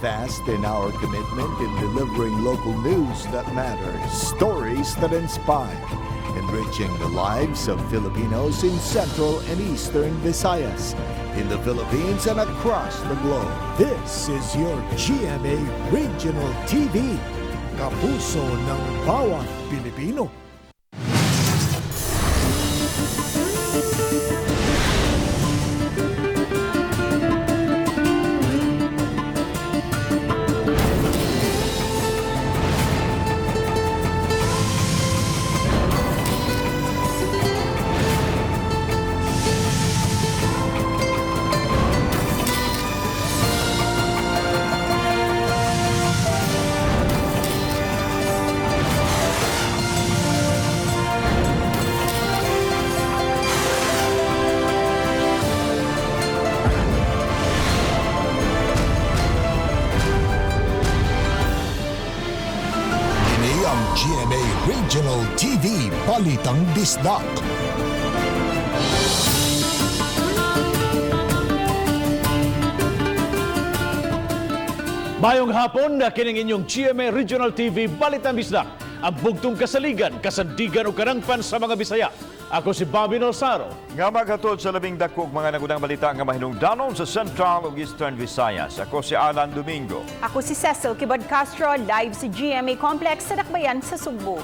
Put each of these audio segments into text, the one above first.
steadfast in our commitment in delivering local news that matters, stories that inspire, enriching the lives of Filipinos in Central and Eastern Visayas, in the Philippines and across the globe. This is your GMA Regional TV, kapuso ng bawat Pilipino. GMA Regional TV Balitang Bisdak. Mayong hapon na kining inyong GMA Regional TV Balitang Bisdak. Ang bugtong kasaligan, kasandigan o karangpan sa mga Bisaya. Ako si Bobby Nolsaro. Nga maghatod sa labing dakog mga nagunang balita nga mahinungdanon sa Central ug Eastern Visayas. Ako si Alan Domingo. Ako si Cecil Kibod Castro, live sa GMA Complex sa Dakbayan sa Sugbo.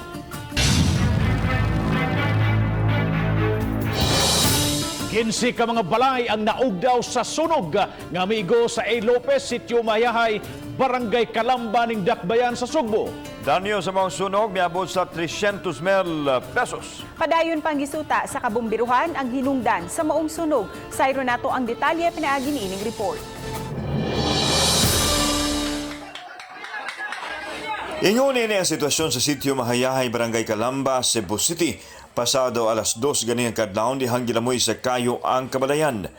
Kinsi ka mga balay ang naugdaw sa sunog nga migo sa A. Lopez, Sitio Mayahay, Barangay Calamba ning Dakbayan sa Sugbo. Danyo sa mga sunog miabot sa 300,000 pesos. Padayon pang gisuta sa kabumbiruhan ang hinungdan sa maong sunog. Sayro nato ang detalye pinaagi ni ining report. Ingon ini ang sitwasyon sa Sitio Mahayahay, Barangay Calamba, Cebu City. Pasado alas 2 ganiyang kadlawon dihang gilamoy sa kayo ang kabalayan.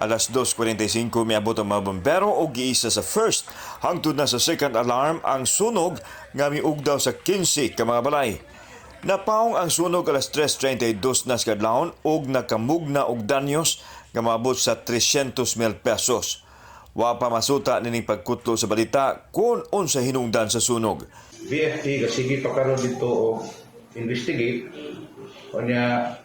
Alas 2:45 miabot ang mga bombero o giisa sa first. Hangtod na sa second alarm ang sunog nga miugdaw sa 15 ka mga balay. Napaong ang sunog alas 3:32 na sa kadlawon og nakamugna og danyos nga maabot sa 300,000 pesos. Wa pa masuta nining pagkutlo sa balita kung unsa hinungdan sa sunog. BFP sige pa karon dito o investigate kanya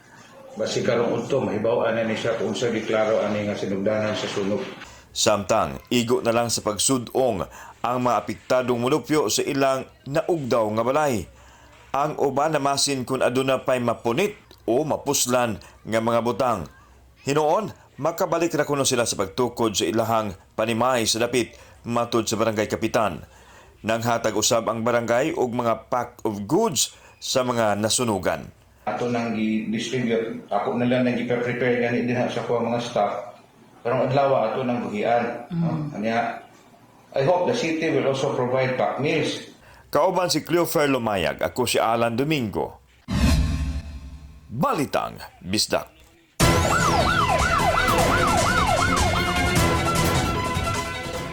basi karon udto mahibaw-an ni siya kung sa deklaro ani nga sinugdanan sa sunog. Samtang igo na lang sa pagsudong ang mga apektadong munupyo sa ilang naugdaw nga balay. Ang uban namasin kung aduna pay mapunit o mapuslan nga mga butang. Hinoon, makabalik ra kuno sila sa pagtukod sa ilahang panimay sa dapit matud sa barangay kapitan. Nanghatag usab ang barangay og mga pack of goods sa mga nasunugan. Ato nang gi-distribute, ako na lang nang gi-prepare gani diha sa kuha mga staff. Karong adlaw ato nang buhian. Kanya I hope the city will also provide pack meals. Kauban si Cleofer Lumayag, ako si Alan Domingo. Balitang Bisdak.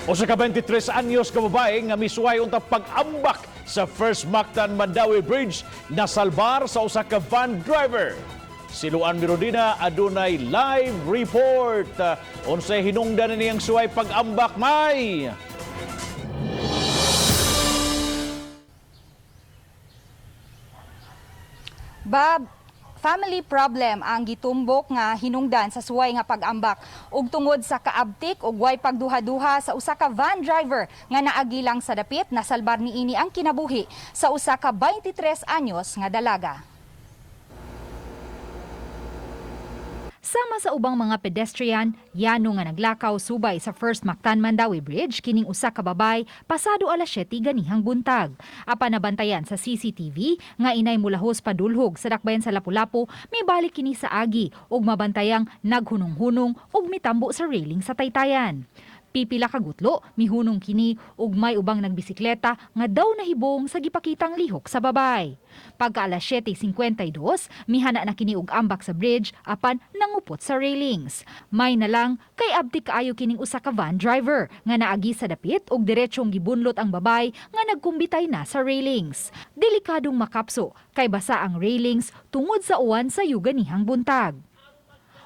O sa ka-23 anyos ka babae nga misuway unta pag-ambak sa First Mactan Mandawi Bridge na salbar sa usa ka van driver. Si Luan Mirodina adunay live report. Unsay hinungdan niyang suway pag-ambak, May? Bob, family problem ang gitumbok nga hinungdan sa suway nga pag-ambak ug tungod sa kaabtik ug way pagduha-duha sa usa ka van driver nga naagilang sa dapit nasalbar niini ang kinabuhi sa usa ka 23 anyos nga dalaga. Sama sa ubang mga pedestrian, yano nga naglakaw subay sa First Mactan Mandawi Bridge kining usa ka babay pasado alas 7 ganihang buntag. Apan nabantayan sa CCTV nga inay mulahos padulhog sa dakbayan sa Lapu-Lapu, may balik kini sa agi ug mabantayang naghunong-hunong ug mitambo sa railing sa taytayan. Pipila ka gutlo, mihunong kini ug may ubang nagbisikleta nga daw nahibong sa gipakitang lihok sa babay. Pagka alas 7:52, mihana na kini og ambak sa bridge apan nangupot sa railings. May na lang kay abti kaayo kining usa ka van driver nga naagi sa dapit ug diretsong gibunlot ang babay nga nagkumbitay na sa railings. Delikadong makapso kay basa ang railings tungod sa uwan sa yuganihang buntag.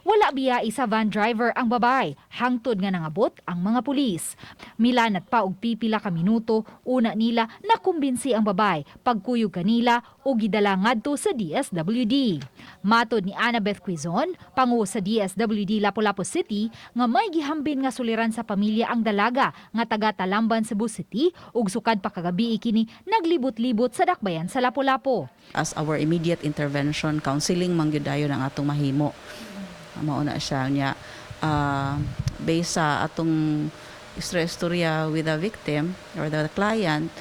Wala biyai sa van driver ang babay, hangtod nga nangabot ang mga pulis. Milanat pa og pipila ka minuto, una nila nakumbinsi ang babay, pagkuyog kanila o gidala ngadto sa DSWD. Matod ni Annabeth Quizon, pangu sa DSWD Lapu-Lapu City, nga may gihambin nga suliran sa pamilya ang dalaga nga taga Talamban, Cebu City ug sukad pa kagabi kini naglibot-libot sa dakbayan sa Lapu-Lapu. As our immediate intervention, counseling man gyud dayon ang atong mahimo. Mao na siya niya based sa atong istorya with the victim or the client,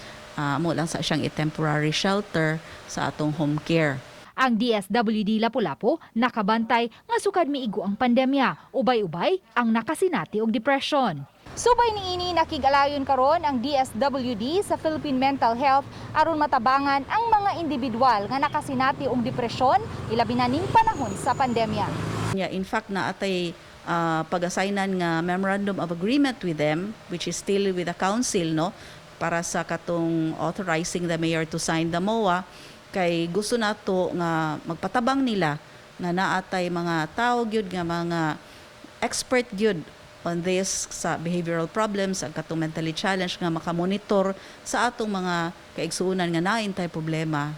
mo lang sa siyang temporary shelter sa atong home care. Ang DSWD Lapu-Lapu nakabantay nga sukad miigo ang pandemya, ubay-ubay ang nakasinati og depression. Subay niini nakigalayon karon ang DSWD sa Philippine Mental Health aron matabangan ang mga individual nga nakasinati og depresyon ilabi na ning panahon sa pandemya. In fact, na atay pag-assignan nga memorandum of agreement with them, which is still with the council, no, para sa katong authorizing the mayor to sign the MOA, kay gusto nato nga magpatabang nila nga naatay mga tao gyud nga mga expert gyud on this sa behavioral problems ang katong mentally challenged nga makamonitor sa atong mga kaigsuonan nga naintay problema.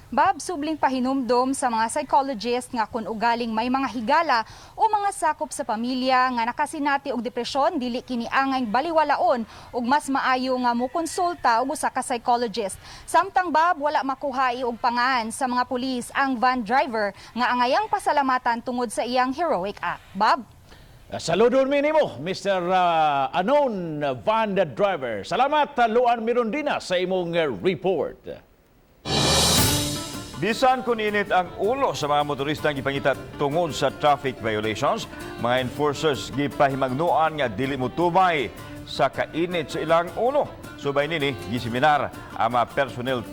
Bob, subling pahinumdom sa mga psychologist nga kung ugaling may mga higala o mga sakop sa pamilya nga nakasinati og depresyon, dili kini angay baliwalaon ug mas maayo nga mokonsulta og usa ka psychologist. Samtang Bob, wala makuhai og pangan sa mga pulis ang van driver nga angayang pasalamatan tungod sa iyang heroic act. Bob? Saludon minimo, Mr. Unknown Van Driver. Salamat, Luan Mirondina, sa imong report. Bisan kung init ang ulo sa mga motoristang gipangita tungod sa traffic violations, mga enforcers gipahimagnuan nga dili mo tumay sa kainit sa ilang ulo. Subay nini giseminar ang mga personnel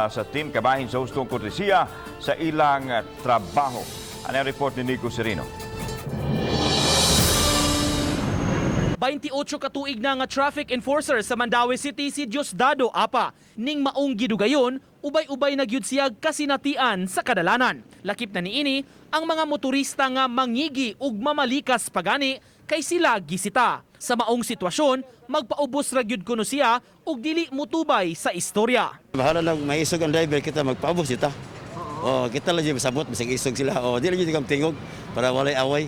sa team kabahin sa hustong kortesiya sa ilang trabaho. Ano ang report ni Nico Serino? 28 katuig na nga traffic enforcer sa Mandaue City si Diosdado Apa. Ning maong gidugayon, ubay-ubay nagyud siyag kasinatian sa kadalanan. Lakip na niini ang mga motorista nga mangigi ug mamalikas pagani kay sila gisita. Sa maong sitwasyon, magpaubos ra gyud kuno siya ug dili mutubay sa istorya. Bahala lang maisog ang driver kita magpaubos ita. Kita lang yung sabot bisag isog sila. Dili gyud kam tingog para walay away.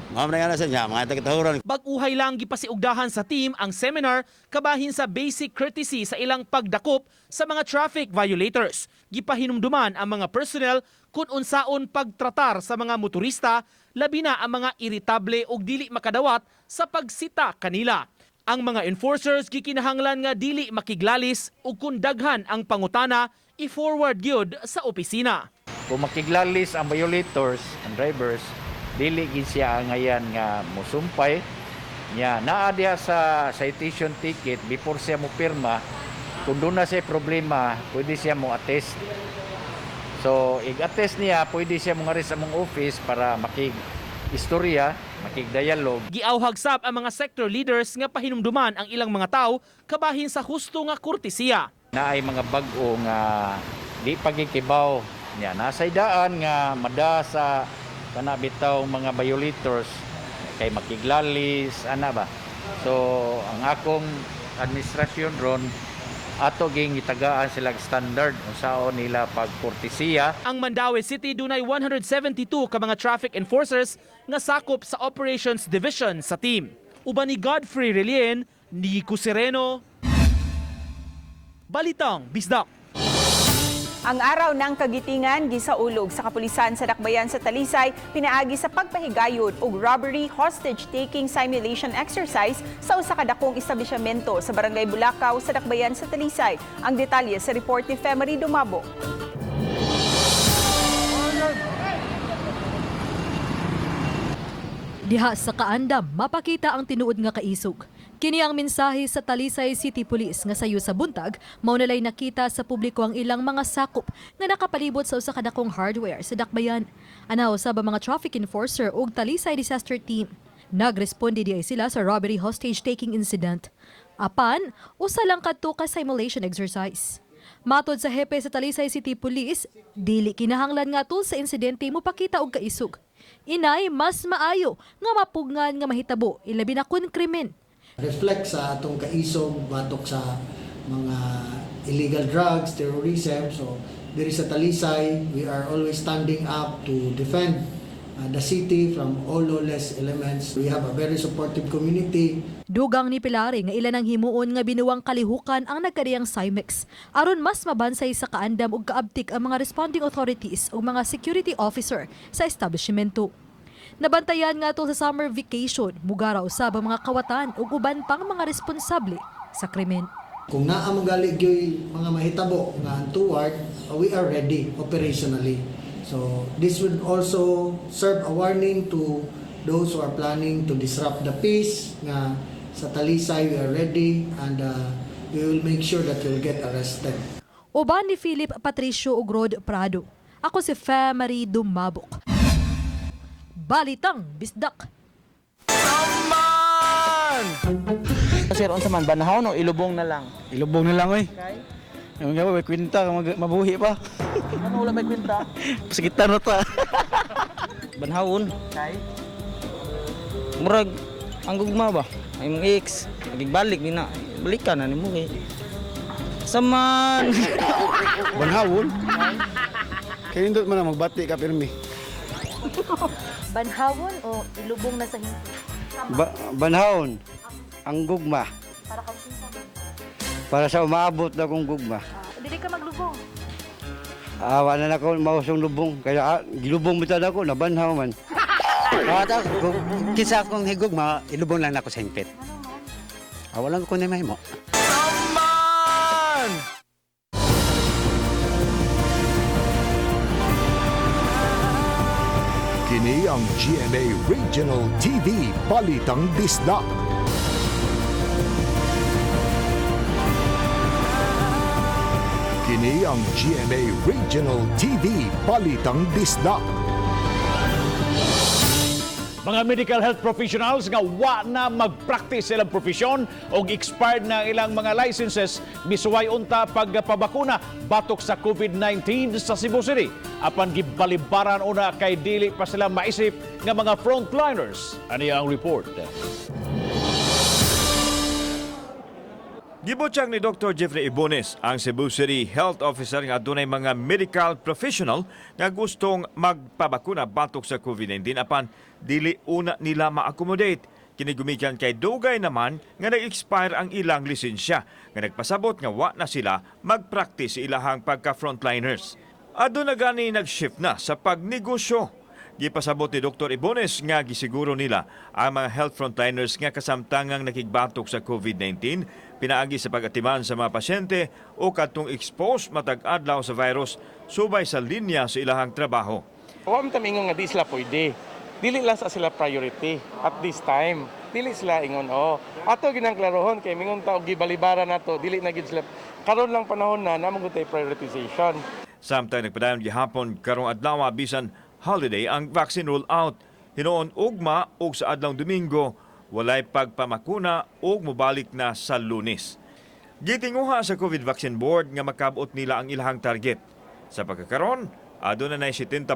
Mga sa niya, mga taga-tahuran. Bag-uhay lang gipasiugdahan sa team ang seminar kabahin sa basic courtesy sa ilang pagdakop sa mga traffic violators. Gipahinumduman ang mga personnel kung unsaon pagtratar sa mga motorista, labi na ang mga iritable o dili makadawat sa pagsita kanila. Ang mga enforcers gikinahanglan nga dili makiglalis o kung daghan ang pangutana, i-forward gyud sa opisina. Kung makiglalis ang violators, ang drivers, dili gid siya ngayon nga musumpay niya naa diha sa citation ticket before siya mo pirma. Kung doon na siya problema, pwede siya mo attest. So ig-attest niya, pwede siya mo ngaris sa mong office para makig-istorya, makig-dialog. Giawhag sab ang mga sector leaders nga pahinumduman ang ilang mga tao kabahin sa husto nga kortesiya. Naay mga bag-o nga di pagikibaw niya nasay daan nga mada sa kana bitaw mga violators kay makiglalis ana ba. So ang akong administrasyon ron ato ging itagaan sila standard unsaon nila pagkortesiya. Ang Mandaue City dunay 172 ka mga traffic enforcers nga sakop sa Operations Division sa team. Uban ni Godfrey Relien, Nico Sereno, Balitang Bisdak. Ang araw ng kagitingan gisaulog sa kapulisan sa Dakbayan sa Talisay pinaagi sa pagpahigayon og robbery hostage-taking simulation exercise sa usa ka dakong establishmento sa Barangay Bulacau sa Dakbayan sa Talisay. Ang detalye sa report ni Femery Dumabo. Diha sa kaandam, mapakita ang tinuod nga kaisog. Kini ang mensahe sa Talisay City Police nga sayo sa buntag, mao nalay nakita sa publiko ang ilang mga sakop nga nakapalibot sa usa ka dakong hardware sa Dakbayan. Anaw sa mga traffic enforcer ug Talisay Disaster Team. Nagresponde diay sila sa robbery hostage-taking incident. Apan, usa lang kadto ka simulation exercise. Matod sa hepe sa Talisay City Police, dili kinahanglan nga tul sa insidente mo pakita og kaisog. Inay, mas maayo nga mapugngan nga mahitabo, ilabi na kun krimen. Reflect sa atong kaisog batok sa mga illegal drugs, terrorism. So, diri sa Talisay, we are always standing up to defend the city from all lawless elements. We have a very supportive community. Dugang ni Pilari nga ilan ang himuon nga binuwang kalihukan ang nagkadiyang CIMEX aron mas mabansay sa kaandam ug kaabtik ang mga responding authorities ug mga security officer sa establishmento. Nabantayan nga to sa summer vacation, mugara usab ang mga kawatan ug uban pang mga responsable sa krimen. Kung naa magali gyoy mga mahitabo nga toward, we are ready operationally. So this would also serve a warning to those who are planning to disrupt the peace nga sa Talisay. We are ready and we will make sure that you'll get arrested. Uban ni Philip Patricio ug Rod Prado. Ako si Fe Marie Dumabok. Balitang Bisdak. Sir, on sa man banhaw no ilubong na lang. Ilubong na lang oy. Yung nga may kwenta mabuhi pa. Ano wala may kwenta? Pasakitan na ta. Banhawon. Kay murag ang gugma ba? Ay mong ex, nagigbalik din na. Balikan na nimo kay. Saman. Banhawon. Kaya indot man na magbati ka pirmi. Banhawon o ilubong na sa hindi? Banhawon. Ang gugma. Para ka kinsa? Para sa umaabot na kong gugma. Dili ka maglubong. Wala na ako mausong lubong. Kaya gilubong bitad ako, nabanhaw man. Kisa akong higog, ilubong lang ako sa hingpit. Walang ko na mahimo. Saman! Kini ang GMA Regional TV Balitang Bisdak. Kini ang GMA Regional TV Balitang Bisdak. Mga medical health professionals nga wa na mag-practice silang profesyon o expired na ilang mga licenses misuway unta pagpabakuna batok sa COVID-19 sa Cebu City. Apan gibalibaran una kay dili pa sila maisip nga mga frontliners. Ano ang report? Gibutyag ni Dr. Jeffrey Ibones, ang Cebu City Health Officer nga dunay mga medical professional nga gustong magpabakuna batok sa COVID-19 apan dili una nila ma-accommodate. Kinigumikan kay dugay naman nga nag-expire ang ilang lisensya nga nagpasabot nga wa na sila mag-practice sa ilahang pagka-frontliners. Adto na gani nag-shift na sa pagnegosyo. Gipasabot ni Dr. Ibones nga gisiguro nila ang mga health frontliners nga kasamtangang nakigbatok sa COVID-19 pinaagi sa pag-atiman sa mga pasyente o katong exposed matag adlaw sa virus subay sa linya sa ilahang trabaho. Wa man tamingon nga di sila pwede. Dili lang sa sila priority at this time. Dili sila ingon ato ginang klarohon kay mingon ta og gibalibaran nato dili na gid sila karon lang panahon na namang gutay prioritization. Samtang nagpadayon gihapon karong adlaw bisan holiday ang vaccine rollout. Hinoon ugma og sa adlawng Domingo walay pagpamakuna o mubalik na sa Lunes. Gitinguha sa COVID Vaccine Board nga makabot nila ang ilahang target. Sa pagkakaron, aduna na 70%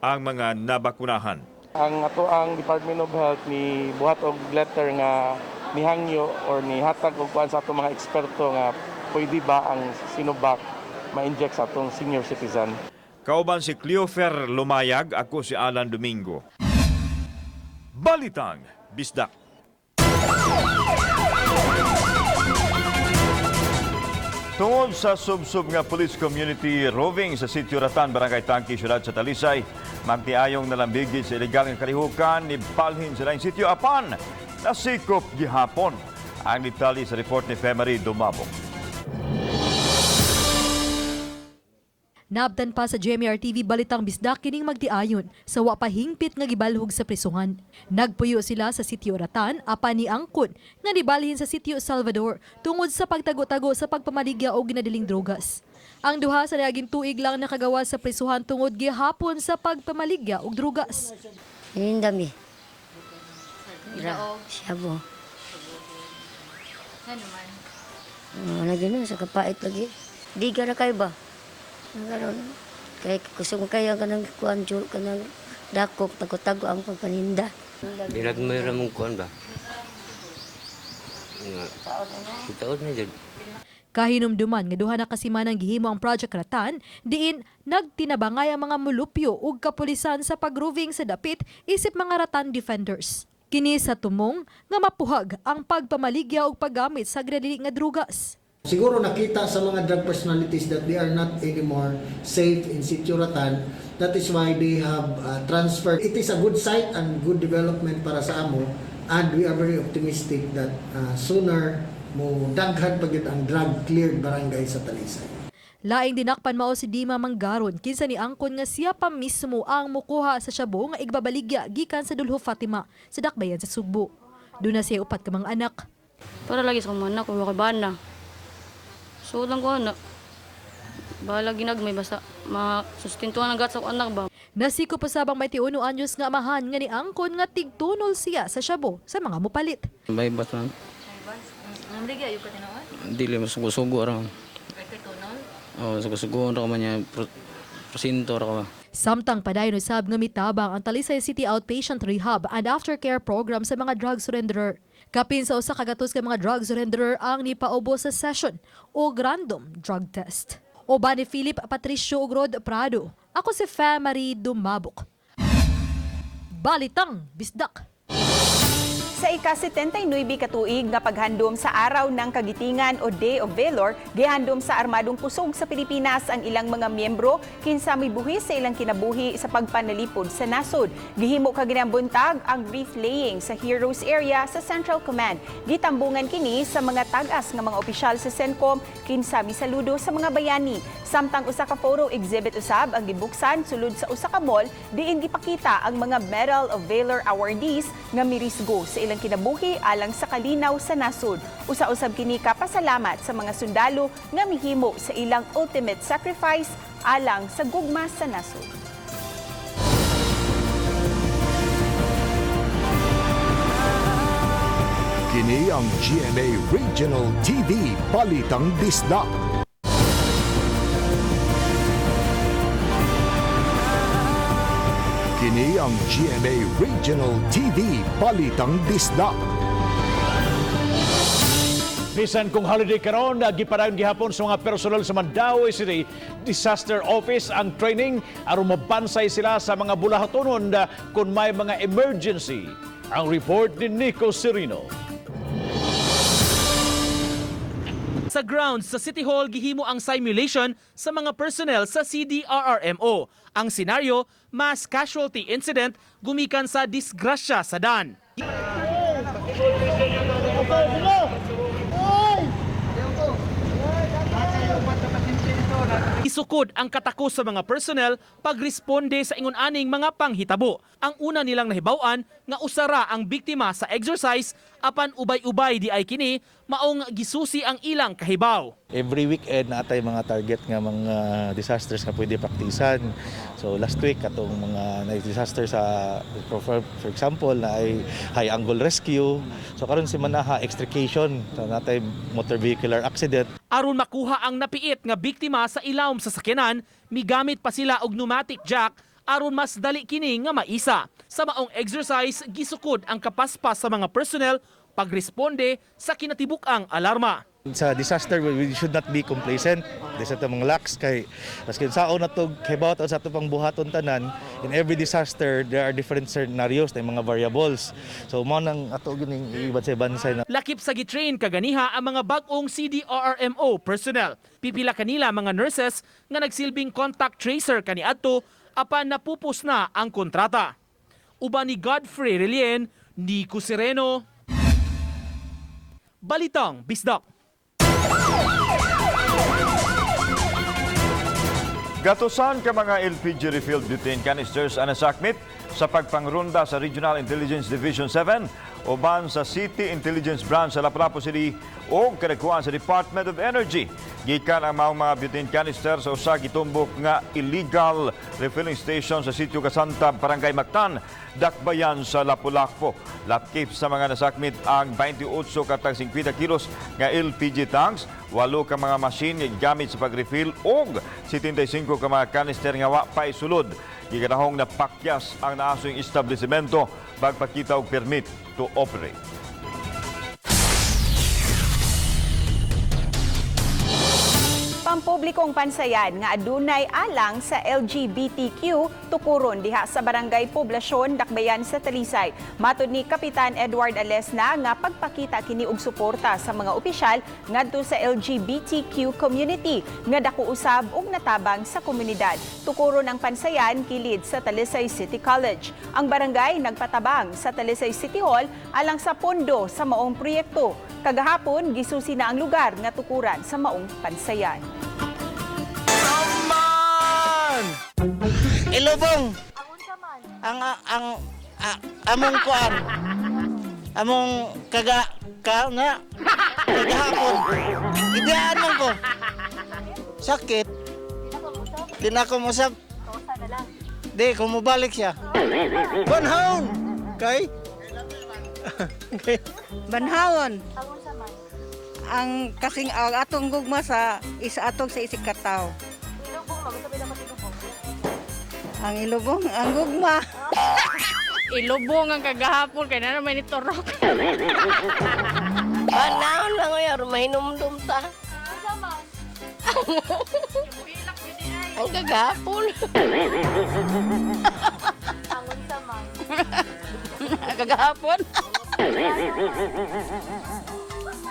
ang mga nabakunahan. Ang ato ang Department of Health ni buhat og letter nga nihangyo or nihatag og kuan sa ato mga eksperto nga pwede ba ang Sinovac ma-inject sa atong senior citizen. Kauban si Cleofer Lumayag, ako si Alan Domingo. Balitang Bisdak. Tungod sa subsub nga police community roving sa Sitio Ratan, Barangay Tangki, Syudad sa Talisay, magtiayong nalambigid sa illegal nga kalihukan ni balhin sa laing sitio apan nasikop gihapon. Ang detalye sa report ni Fe Marie Dumabok. Naabtan pa sa GMA TV Balitang Bisdak kining magtiayon sa wa pa hingpit nga gibalhog sa prisungan. Nagpuyo sila sa Sitio Ratan apan ni angkon nga nibalhin sa Sitio Salvador tungod sa pagtago-tago sa pagpamaligya og ginadiling drogas. Ang duha sa naging tuig lang nakagawa sa prisuhan tungod gihapon sa pagpamaligya og drogas. Yung dami. Siabo. Ano man? Lagi na, sa kapait lagi. Di ka na kayo ba? Nagaroon. Kaya gusto mo kaya ka ng kuhan, ka ng dakok, tago-tago ang pagpaninda. Bilag mayroon mong kuhan ba? Taon na dyan. Kahinumduman nga duha na kasimanang gihimo ang Project Ratan, diin nagtinabangay ang mga mulupyo ug kapulisan sa pagroving sa dapit isip mga ratan defenders. Kini sa tumong nga mapuhag ang pagpamaligya ug paggamit sa gradili nga drugas. Siguro nakita sa mga drug personalities that they are not anymore safe in Sitio Ratan. That is why they have transferred. It is a good sight and good development para sa amo, and we are very optimistic that sooner mo daghan pagid ang drug cleared barangay sa Talisay. Laing dinakpan mao si Dima Manggaron kinsa ni angkon nga siya pa mismo ang mukuha sa Shabu nga igbabaligya gikan sa Dulho Fatima sa Dakbayan sa Sugbo. Doon na siya upat ka mga anak. Para lagi sa mga anak, kung makibana. So lang ko na. Bahala ginagmay basta masustintuan ang gat sa anak ba. Nasiko pa sabang may 21 anyos nga amahan nga ni angkon nga tigtunol siya sa Shabu sa mga mupalit. May batan. Namrigya yung katinawan? Dili masugo-sugo ra. Oh, sugo-sugo ra man niya presinto ra ka. Samtang padayon usab nga mitabang ang Talisay City Outpatient Rehab and Aftercare Program sa mga drug surrenderer. Kapin sa usa ka gatos ka mga drug surrenderer ang nipaubo sa session o random drug test. Oba ni Philip Patricio Ogrod Prado. Ako si Marie Dumabok. Balitang Bisdak. Sa ika-79 katuig nga paghandom sa Araw ng Kagitingan o Day of Valor, gihandom sa Armadong Pusog sa Pilipinas ang ilang mga miyembro kinsa may buhis sa ilang kinabuhi sa pagpanalipod sa nasod. Gihimo kaginang buntag ang wreath laying sa Heroes Area sa Central Command. Gitambungan kini sa mga tag-as nga mga opisyal sa CENTCOM kinsa misaludo sa mga bayani. Samtang usa ka photo exhibit usab ang gibuksan sulod sa usa ka mall diin gipakita ang mga Medal of Valor awardees nga mirisgo sa ilang kinabuhi alang sa kalinaw sa nasod. Usa-usab kini kapasalamat sa mga sundalo nga mihimo sa ilang ultimate sacrifice alang sa gugma sa nasod. Kini ang GMA Regional TV Balitang Bisdak. Kini ang GMA Regional TV Balitang Bisdak. Bisan kung holiday karon, gipadayon gihapon sa mga personal sa Mandaue City Disaster Office ang training aron mabansay sila sa mga bulahatonon kung may mga emergency. Ang report ni Nico Serino. Sa grounds sa City Hall gihimo ang simulation sa mga personnel sa CDRRMO. Ang senaryo, mass casualty incident gumikan sa disgrasya sa Dan. Isukod ang katakos sa mga personnel pagresponde sa ingon-aning mga panghitabo. Ang una nilang nahibaw-an nga usara ang biktima sa exercise apan ubay-ubay di ay kini maong gisusi ang ilang kahibaw. Every weekend natay mga target nga mga disasters nga pwede praktisan. So last week atong mga disaster sa for example na ay high angle rescue. So karon si manaha extrication. So natay motor vehicular accident. Aron makuha ang napiit nga biktima sa ilawom sa sakyanan, migamit pa sila og pneumatic jack aron mas dali kini nga maisa. Sa maong exercise gisukod ang kapaspas sa mga personnel pagresponde sa kinatibuk-ang alarma. Sa disaster, we should not be complacent. Sa itong mga laks, kay maskin saon na ito, kibawat sa ito pang buhaton tanan, in every disaster, there are different scenarios, na mga variables. So, mo nang ato gining ibansay-bansay na. Lakip sa gitrain kaganiha ang mga bag-ong CDRRMO personnel. Pipila kanila mga nurses nga nagsilbing contact tracer kaniadto apan napupos na ang kontrata. Uban ni Godfrey Relien, Nico Sereno, Balitang Bisdak. Gatusan ka mga LPG refilled butane canisters ang nasakmit sa pagpangrunda sa Regional Intelligence Division 7 uban sa City Intelligence Branch sa Lapu-Lapu City o kadakuan sa Department of Energy. Gikan ang mga butane canister sa usa gitumbok nga illegal refilling station sa Sitio Kasanta, Barangay Mactan, Dakbayan sa Lapu-Lapu. Lapkip sa mga nasakmit ang 28 katag 50 kilos nga LPG tanks, 8 ka mga machine nga gamit sa pag-refill og 75 ka mga canister nga wa pa isulod. Gikanahong napakyas ang naasong establishmento pagpakita og permit to operate. Pampublikong pansayan nga adunay alang sa LGBTQ tukuron diha sa Barangay Poblasyon, Dakbayan sa Talisay. Matud ni Kapitan Edward Alesna nga pagpakita kini og suporta sa mga opisyal ngadto sa LGBTQ community nga dako usab og natabang sa komunidad. Tukuron ang pansayan kilid sa Talisay City College. Ang barangay nagpatabang sa Talisay City Hall alang sa pondo sa maong proyekto. Kagahapon gisusi na ang lugar nga tukuran sa maong pansayan. Ilubong. Among kuan. Among kagahapon. Idaan man ko. Sakit. Di na ko musab. Di, kung mubalik siya. Banhaon. Kay? Banhaon. Ang kasing atong gugma sa atong sa isig kataw. Ang ilubong, ang gugma. Ilubong ang kagahapon, kaya na naman ito rock. Banahon lang ngayon, mahinumdum ta. Ang kagahapon. Angon sa man. Kagahapon.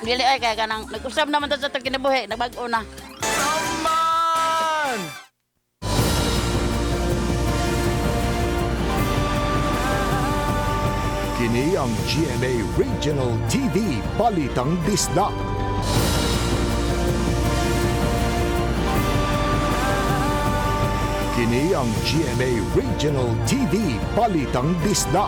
Dili ay kaya kanang nag-usab naman ta sa itong kinabuhi, nagbag-o na. Kini ang GMA Regional TV Balitang Disda. Kini ang GMA Regional TV Balitang Disda.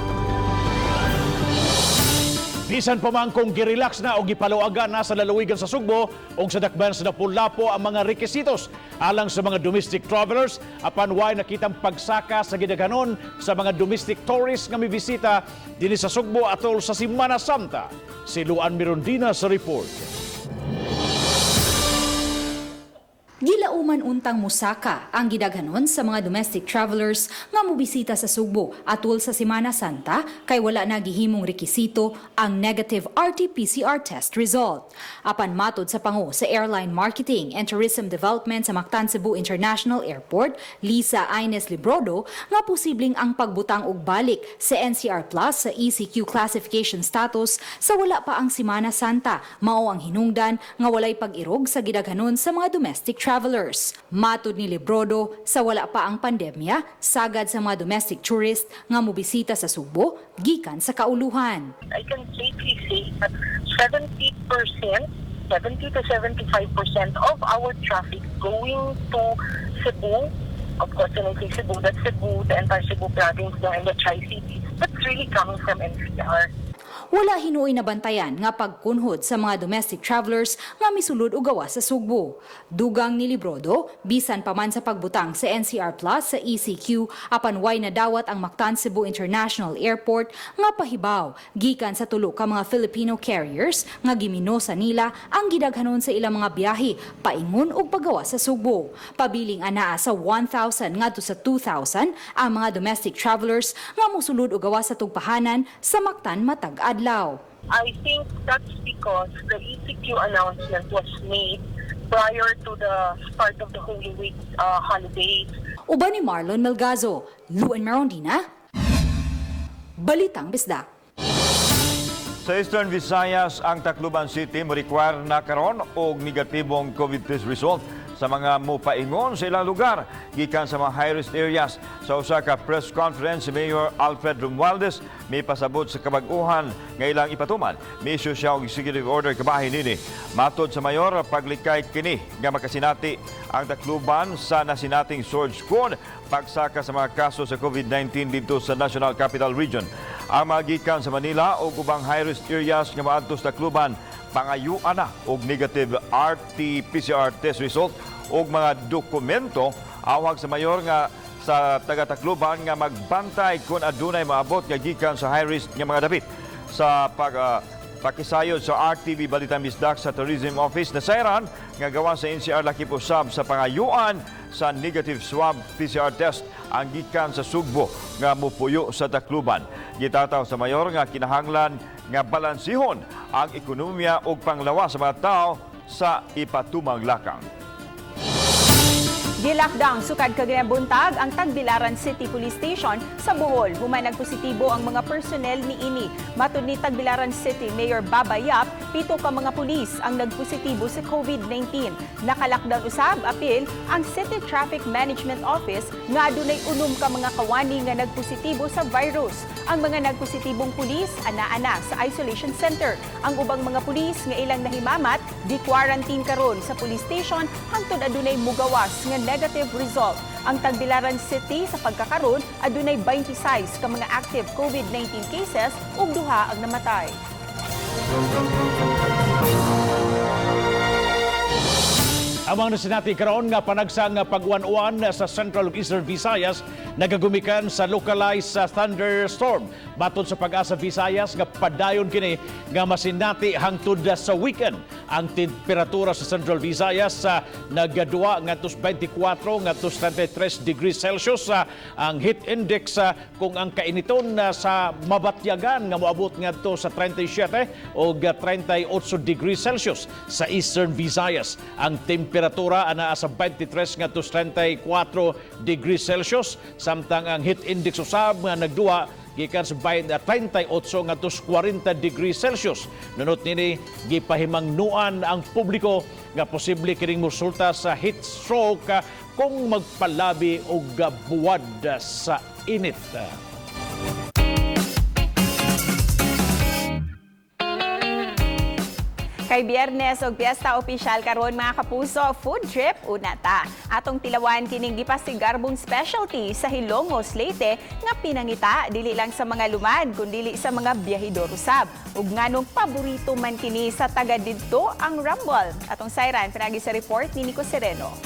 Bisan pa man kung girelax na o gipaluagan na sa lalawigan sa Sugbo o sa Dakbayan sa Lapu-Lapu ang mga rekisitos alang sa mga domestic travelers apan way nakitang pagsaka sa gidaghanon sa mga domestic tourists nga mibisita dinhi sa Sugbo atol sa Semana Santa. Si Luan Mirondina sa report. Gilauman untang musaka ang gidaghanon sa mga domestic travelers nga mobisita sa Sugbo atol sa Semana Santa kay wala na gihimong rekisito ang negative RT-PCR test result. Apan matod sa pangu sa Airline Marketing and Tourism Development sa Mactan Cebu International Airport, Lisa Ines Librodo, nga posibleng ang pagbutang og balik sa NCR Plus sa ECQ classification status sa wala pa ang Semana Santa mao ang hinungdan nga walay pag-irog sa gidaghanon sa mga domestic travelers. Matud ni Librodo, sa wala pa ang pandemya, sagad sa mga domestic tourist nga mobisita sa Sugbo, gikan sa kauluhan. I can safely say that 70% to 75% of our traffic going to Cebu, of course, when I say Cebu, that's Cebu, the entire Cebu province, and the Tri-Cities, that's really coming from NCR. Wala hinuoy na bantayan nga pagkunhod sa mga domestic travelers nga misulod og gawas sa Sugbo. Dugang ni Librodo, bisan pa man sa pagbutang sa NCR Plus sa ECQ, apan way na dawat ang Mactan Cebu International Airport nga pahibaw gikan sa tulo ka mga Filipino carriers nga giminosa nila ang gidaghanon sa ilang mga biyahe paingon og paggawas sa Sugbo. Pabiling anaa sa 1,000 ngadto sa 2,000 ang mga domestic travelers nga mosulod og gawas sa tugpahanan sa Mactan matag adlaw. I think that's because the ECQ announcement was made prior to the start of the Holy Week holidays. Uban ni Marlon Melgazo, Luan Mirondina, Balitang Bisda. Sa Eastern Visayas, ang Tacloban City mo require na karon og negatibong COVID test result sa mga mopaingon sa ilang lugar gikan sa mga high-risk areas. Sa usa ka press conference, si Mayor Alfred Romualdez may pasabot sa kabag-uhan nga ilang ipatuman. May issue siya og executive order kabahin nini. Matod sa mayor, paglikay kini nga makasinati ang takluban sa nasinating Sword Squad pagsaka sa mga kaso sa COVID-19 dito sa National Capital Region. Ang magikan sa Manila o ubang high-risk areas nga maadto sa takluban pangayuan na og negative RT-PCR test result og mga dokumento. Awag sa mayor nga sa taga-Tacloban nga magbantay kung adunay maabot nga gikan sa high-risk nga mga dapit. Sa pakisayod sa RTV Balitang Bisdak sa Tourism Office na sayran nga gawa sa NCR lakip usab sa pangayuan sa negative swab PCR test ang gikan sa Sugbo nga mupuyo sa Tacloban. Gitataw sa mayor nga kinahanglan nga balansihon ang ekonomiya ug panglawas sa mga tao sa ipatumang lakang. Gilakdang sukad kagayang buntag ang Tagbilaran City Police Station sa Bohol. Human nagpositibo ang mga personnel ni ini. Matud ni Tagbilaran City Mayor Baba Yap, 7 ka mga pulis ang nagpositibo sa COVID-19. Nakalakdan usab apil ang City Traffic Management Office nga adunay 6 ka mga kawani nga nagpositibo sa virus. Ang mga nagpositibong pulis ana-ana sa isolation center. Ang ubang mga pulis nga ilang nahimamat di quarantine karon sa police station hangtod adunay mugawas nga negative result. Ang Tagbilaran City sa pagkakaroon adunay 26 ka mga active COVID-19 cases ug 2 ang namatay. Amang nasinati karon nga panagsang pagwan-uwan sa Central ug Eastern Visayas nagagumikan sa localized thunderstorm. Matod sa Pag-asa Visayas nga padayon kini nga masinati hangtod sa weekend. Ang temperatura sa Central Visayas nagaduwa ngadtos 24 ngadtos 33 degrees Celsius. Ang heat index kung ang kainiton sa mabatyagan nga moabot ngadto sa 37 o 38 degrees Celsius sa Eastern Visayas. Ang temperatura ana sa 23 ngadtos 34 degrees Celsius, samtang ang heat index usab nga nagduwa gikan sa 38 ngadtos 40 degrees Celsius. Nunot nini gipahimangnuan ang publiko nga posible kining mosulta sa heat stroke kung magpalabi og buwad sa init. Kay Biyernes og Piyesta Opisyal karon mga kapuso, food trip una ta. Atong tilawan kining gipasigarbong specialty sa Hilongos, Leyte nga pinangita dili lang sa mga lumad kundi sa mga biyahedor usab. Ug nganong paborito man kini sa taga didto ang rumble. Atong sayran pinagi sa report ni Nico Sereno.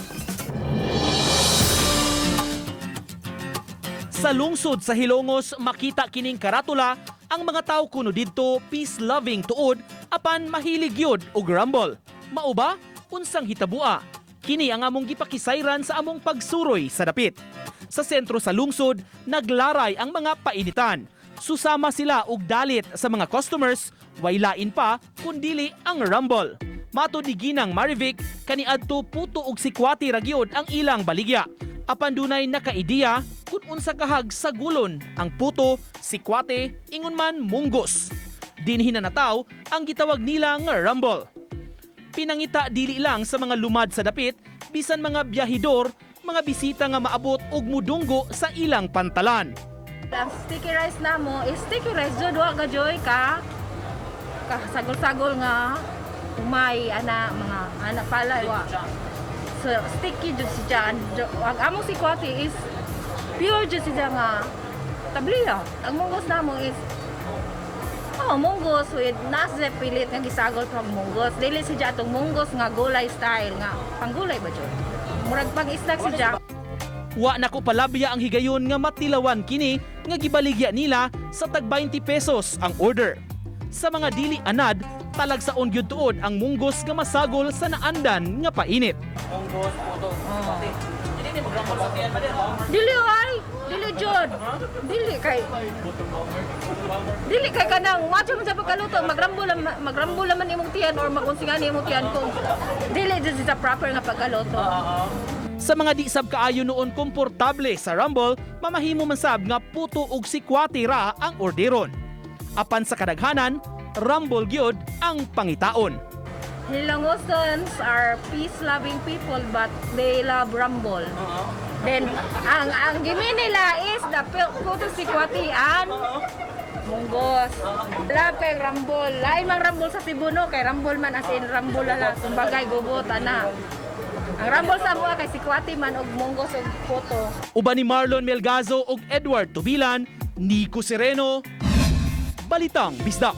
Sa lungsod sa Hilongos, makita kining karatula ang mga tao kuno didto peace-loving tuod apan mahilig yod og rumble. Mao ba? Unsang hitabua? Kini ang among gipakisayran sa among pagsuroy sa dapit. Sa sentro sa lungsod, naglaray ang mga painitan. Susama sila og dalit sa mga customers, waylain pa kundili ang rumble. Matod ni Ginang Marivic, kaniadto puto og sikwati ragyod ang ilang baligya. Apan dunay nakaidiya kung unsa kahag sa gulon ang puto, sikwate, ingon man munggos. Dinhi na nataw ang gitawag nila nga rumble. Pinangita dili lang sa mga lumad sa dapit, bisan mga biyahedor, mga bisita nga maabot og mudunggo sa ilang pantalan. Ang sticky rice na mo, sticky rice jud wa ka joy ka sagol-sagol nga umay ana mga anak palay wa. So, sticky jud siya. Ang among sikwati is pure jud siya nga tabliya. Ang munggos namo is munggos with nasa pilit nga gisagol pag munggos. Dili siya atong munggos nga gulay style nga panggulay ba jud. Murag pang-snack siya. Wa nako palabya ang higayon nga matilawan kini nga gibaligya nila sa tag 20 pesos ang order. Sa mga dili anad, talagsaon gyud tuod ang munggos nga masagol sa naandan nga painit. Munggos puto. Dili ni magrambol sa tiyan ba din? Dili ay, dili jud. Dili kay kanang wacha man sa pagkaluto, magrambol man imong tiyan or magunsingan imong tiyan kung dili jud sa proper nga pagkaluto. Sa mga di sab kaayo noon komportable sa rumble, mamahimo man sab nga puto og sikwati ra ang orderon. Apan sa kadaghanan, rumble gyud ang pangitaon. Hilongosans are peace-loving people but they love rumble. Then, ang gimme nila is the puto sikwatian, munggos. Love kay rumble. Lain mang rumble sa Cebu no, kay rumble man as in rumble ala. Kumbagay gubot ana. Ang rumble sa mga kay sikwati man og munggos og puto. Uban ni Marlon Melgazo ug Edward Tubilan, Nico Sereno, Balitang Bisdak.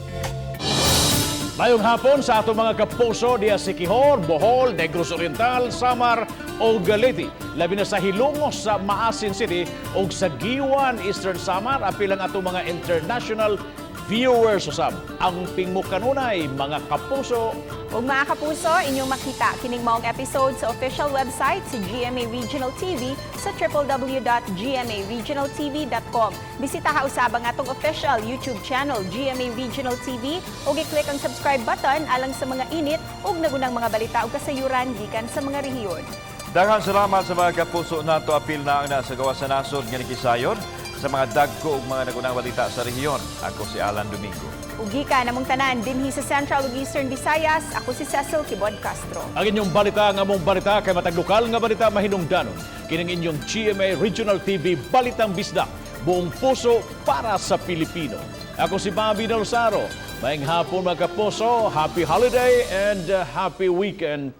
Mayong hapon sa atong mga kapuso diya sa Siquijor, Bohol, Negros Oriental, Samar o Galiti. Labi na sa Hilongos sa Maasin City o sa Giwan, Eastern Samar, apilang atong mga international viewers usab. Ang pingmo kanunay, mga kapuso. Ug mga kapuso, inyong makita kining maong episode sa official website sa GMA Regional TV sa www.gmaregionaltv.com. Bisitaha usab ang atong official YouTube channel GMA Regional TV ug i-click ang subscribe button alang sa mga init ug nagunang mga balita ug kasayuran gikan sa mga rehiyon. Daghang salamat sa mga kapuso nato apil na ang nasa gawas sa nasod nga nakisayon sa mga dagko ug mga nagunang balita sa rehiyon. Ako si Alan Domingo. Ugika namong tanan dinhi sa Central ug Eastern Visayas, ako si Cecil Kibod Castro. Ang inyong balita nga mong balita kay matag lokal nga balita mahinungdanon. Kining inyong GMA Regional TV Balitang Bisdak, buong puso para sa Pilipino. Ako si Bobby Del Saro. Maayong hapon mga kapuso, happy holiday and happy weekend